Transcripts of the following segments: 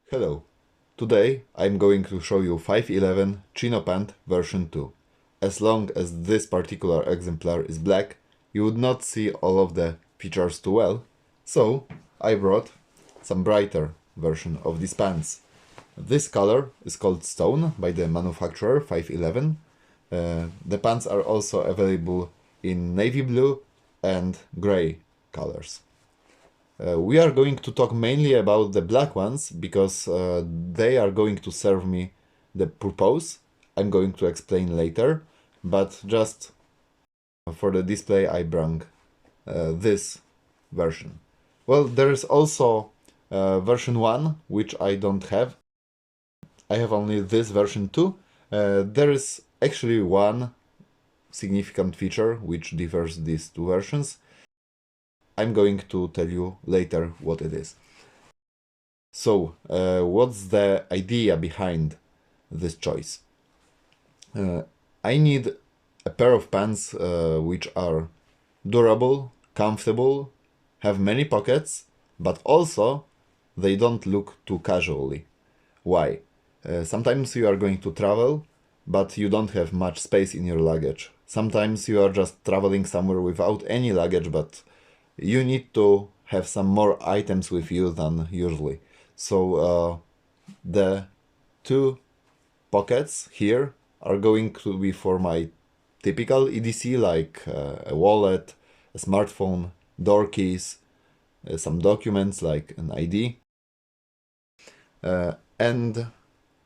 Hello, today I'm going to show you 511 Chino Pant version 2. As long as this particular exemplar is black, you would not see all of the features too well, so I brought some brighter version of these pants. This color is called Stone by the manufacturer 511. The pants are also available in navy blue and grey colors. We are going to talk mainly about the black ones because they are going to serve me the purpose. I'm going to explain later, but just for the display I brought this version. Well, there is also version 1, which I don't have. I have only this version 2. There is actually one significant feature which differs these two versions. I'm going to tell you later what it is. So, what's the idea behind this choice? I need a pair of pants which are durable, comfortable, have many pockets, but also they don't look too casually. Why? Sometimes you are going to travel, but you don't have much space in your luggage. Sometimes you are just traveling somewhere without any luggage, but you need to have some more items with you than usually. So the two pockets here are going to be for my typical EDC, like a wallet, a smartphone, door keys, some documents like an ID. And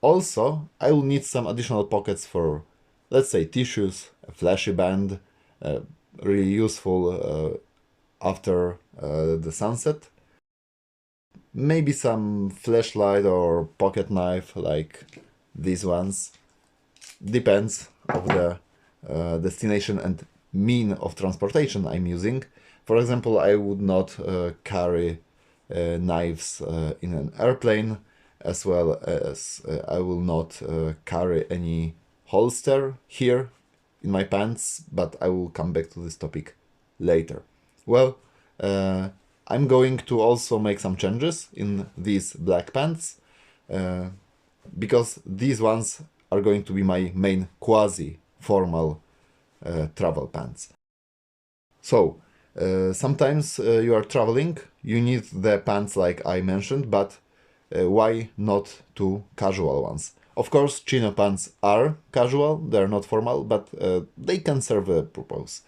also I will need some additional pockets for, let's say, tissues, a flashy band, really useful after the sunset. Maybe some flashlight or pocket knife like these ones. Depends of the destination and mean of transportation I'm using. For example, I would not carry knives in an airplane, as well as I will not carry any holster here in my pants, but I will come back to this topic later. Well, I'm going to also make some changes in these black pants because these ones are going to be my main quasi-formal travel pants. So, sometimes you are traveling, you need the pants like I mentioned, but why not two casual ones? Of course, chino pants are casual, they're not formal, but they can serve a purpose.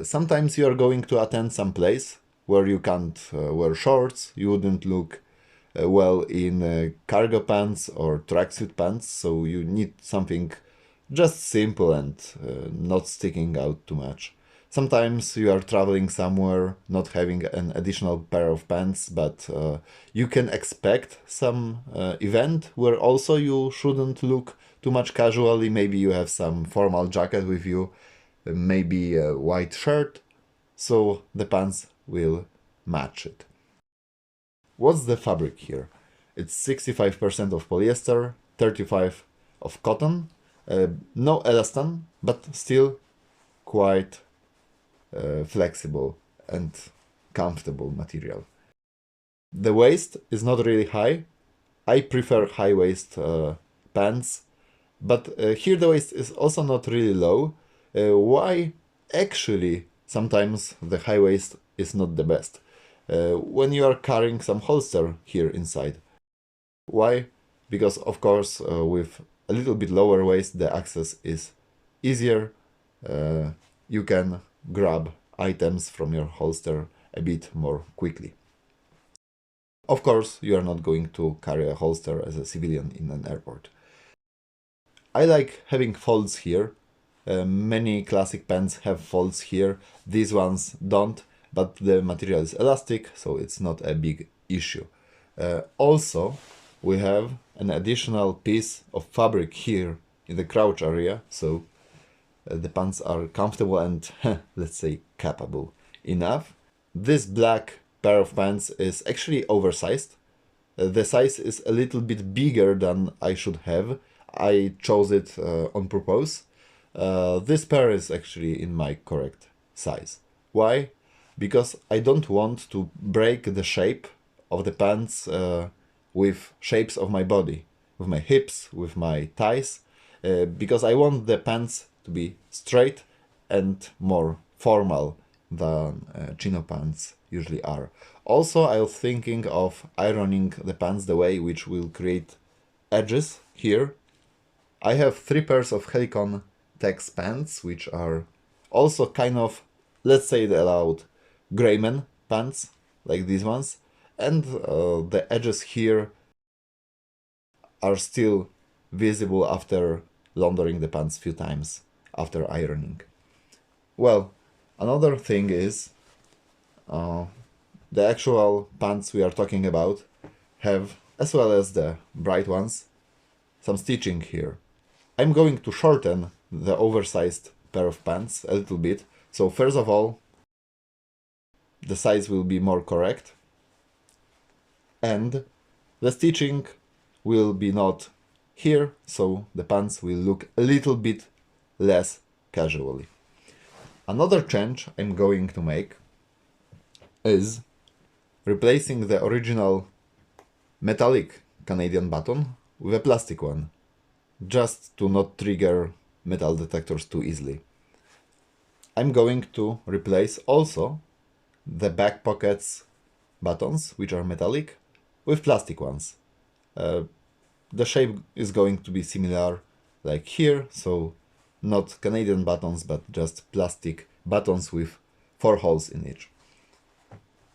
Sometimes you are going to attend some place where you can't wear shorts, you wouldn't look well in cargo pants or tracksuit pants, so you need something just simple and not sticking out too much. Sometimes you are traveling somewhere not having an additional pair of pants, but you can expect some event where also you shouldn't look too much casually. Maybe you have some formal jacket with you, maybe a white shirt, so the pants will match it. What's the fabric here? It's 65% of polyester, 35% of cotton, no elastan, but still quite flexible and comfortable material. The waist is not really high. I prefer high waist pants, but here the waist is also not really low. Why? Actually, sometimes the high waist is not the best. When you are carrying some holster here inside. Why? Because of course with a little bit lower waist the access is easier. You can grab items from your holster a bit more quickly. Of course, you are not going to carry a holster as a civilian in an airport. I like having folds here. Many classic pants have folds here. These ones don't, but the material is elastic, so it's not a big issue. Also, we have an additional piece of fabric here in the crotch area, so the pants are comfortable and, let's say, capable enough. This black pair of pants is actually oversized. The size is a little bit bigger than I should have. I chose it on purpose. This pair is actually in my correct size. Why? Because I don't want to break the shape of the pants with shapes of my body, with my hips, with my thighs, because I want the pants to be straight and more formal than chino pants usually are. Also, I was thinking of ironing the pants the way which will create edges here. I have 3 pairs of Helikon-Tex pants, which are also kind of, let's say they allowed Greyman pants, like these ones, and the edges here are still visible after laundering the pants few times after ironing. Well, another thing is the actual pants we are talking about have, as well as the bright ones, some stitching here. I'm going to shorten the oversized pair of pants a little bit. So first of all, the size will be more correct, and the stitching will be not here, so the pants will look a little bit less casually. Another change I'm going to make is replacing the original metallic Canadian button with a plastic one, just to not trigger metal detectors too easily. I'm going to replace also the back pockets buttons, which are metallic, with plastic ones. The shape is going to be similar like here, so not Canadian buttons, but just plastic buttons with 4 holes in each.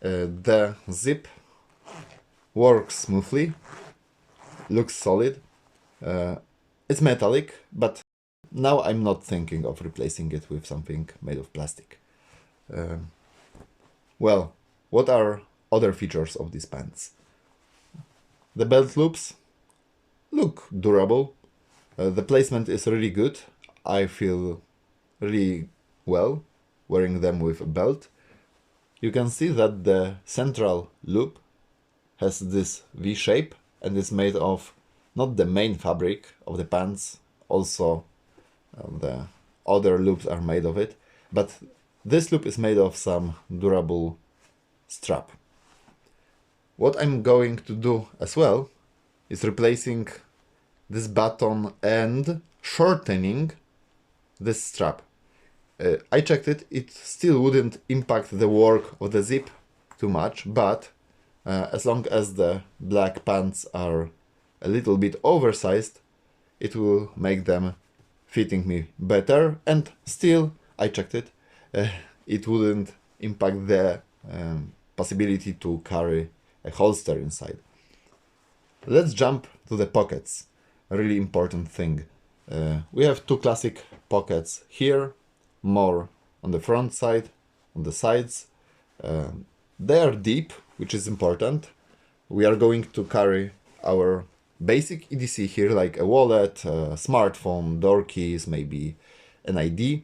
The zip works smoothly, looks solid. It's metallic, but now I'm not thinking of replacing it with something made of plastic. Well, what are other features of these pants? The belt loops look durable. The placement is really good. I feel really well wearing them with a belt. You can see that the central loop has this V shape and is made of not the main fabric of the pants, also the other loops are made of it, but this loop is made of some durable strap. What I'm going to do as well is replacing this button and shortening this strap. I checked it, it still wouldn't impact the work of the zip too much, but as long as the black pants are a little bit oversized, it will make them fitting me better, and still, I checked it, it wouldn't impact the possibility to carry a holster inside. Let's jump to the pockets, a really important thing. We have 2 classic pockets here, more on the front side, on the sides. They are deep, which is important. We are going to carry our basic EDC here, like a wallet, a smartphone, door keys, maybe an ID.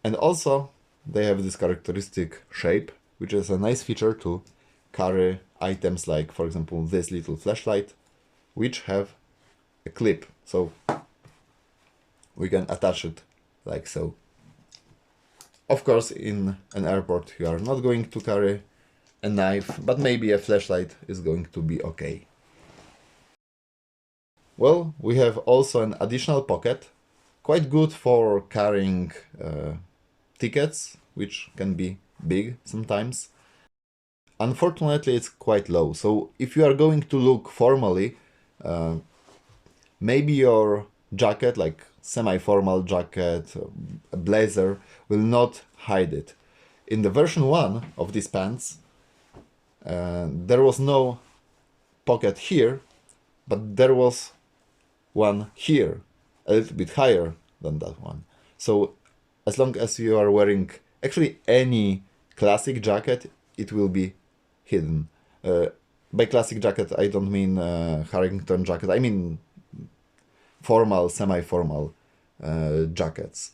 And also they have this characteristic shape, which is a nice feature to carry items like, for example, this little flashlight, which have a clip. So we can attach it like so. Of course, in an airport you are not going to carry a knife, but maybe a flashlight is going to be okay. Well, we have also an additional pocket, quite good for carrying tickets, which can be big sometimes. Unfortunately, it's quite low, so if you are going to look formally, maybe your jacket, like semi-formal jacket, a blazer, will not hide it. In the version 1 of these pants, there was no pocket here, but there was one here, a little bit higher than that one. So as long as you are wearing actually any classic jacket, it will be hidden. By classic jacket, I don't mean Harrington jacket, I mean formal, semi-formal jackets.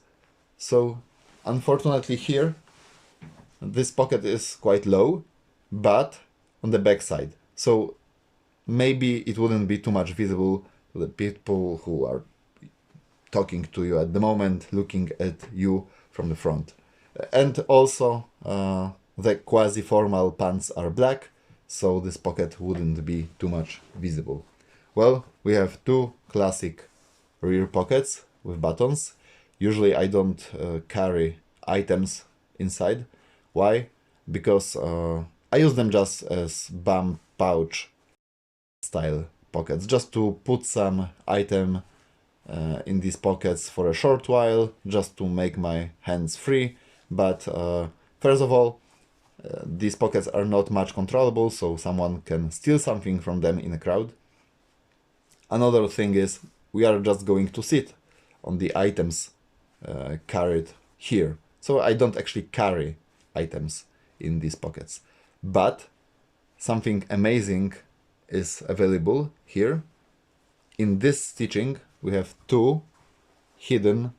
So unfortunately here, this pocket is quite low, but on the back side. So maybe it wouldn't be too much visible to the people who are talking to you at the moment, looking at you from the front. And also the quasi-formal pants are black, so this pocket wouldn't be too much visible. Well, we have two classic rear pockets with buttons. Usually I don't carry items inside. Why? Because I use them just as bum pouch style pockets, just to put some item in these pockets for a short while, just to make my hands free. But first of all, these pockets are not much controllable, so someone can steal something from them in a crowd. Another thing is, we are just going to sit on the items carried here. So I don't actually carry items in these pockets. But something amazing is available here. In this stitching, we have two hidden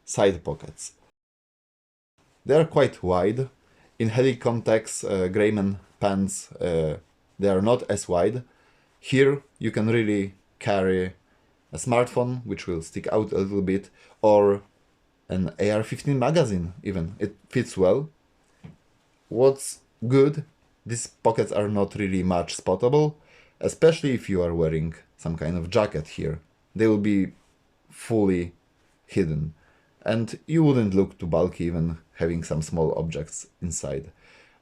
side pockets. They are quite wide. In Helikon-Tex Greyman pants, they are not as wide. Here you can really carry a smartphone, which will stick out a little bit, or an AR-15 magazine even. It fits well. What's good, these pockets are not really much spottable, especially if you are wearing some kind of jacket here. They will be fully hidden, and you wouldn't look too bulky even having some small objects inside.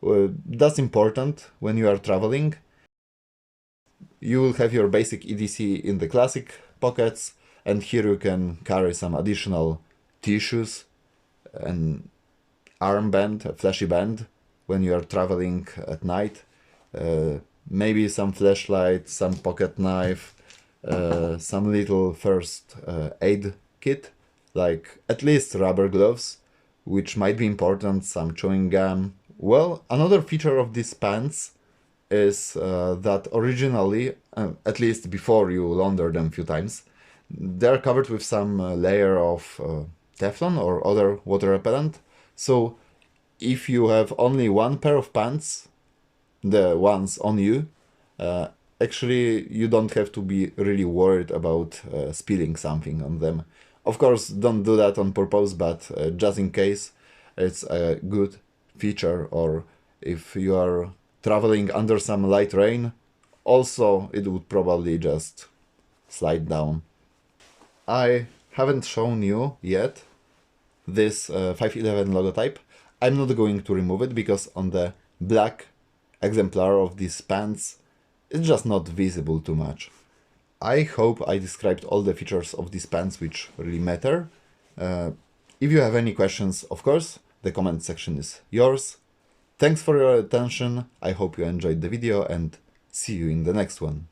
That's important when you are traveling. You will have your basic EDC in the classic pockets, and here you can carry some additional tissues, an armband, a flashy band when you are traveling at night, maybe some flashlight, some pocket knife, some little first aid kit, like at least rubber gloves, which might be important, some chewing gum. Well, another feature of these pants is that originally, at least before you launder them a few times, they're covered with some layer of Teflon or other water repellent. So if you have only one pair of pants, the ones on you, actually you don't have to be really worried about spilling something on them. Of course, don't do that on purpose, but just in case, it's a good feature. Or if you are traveling under some light rain, also it would probably just slide down. I haven't shown you yet this 511 logotype. I'm not going to remove it because on the black exemplar of these pants, it's just not visible too much. I hope I described all the features of these pants which really matter. If you have any questions, of course, the comment section is yours. Thanks for your attention, I hope you enjoyed the video, and see you in the next one.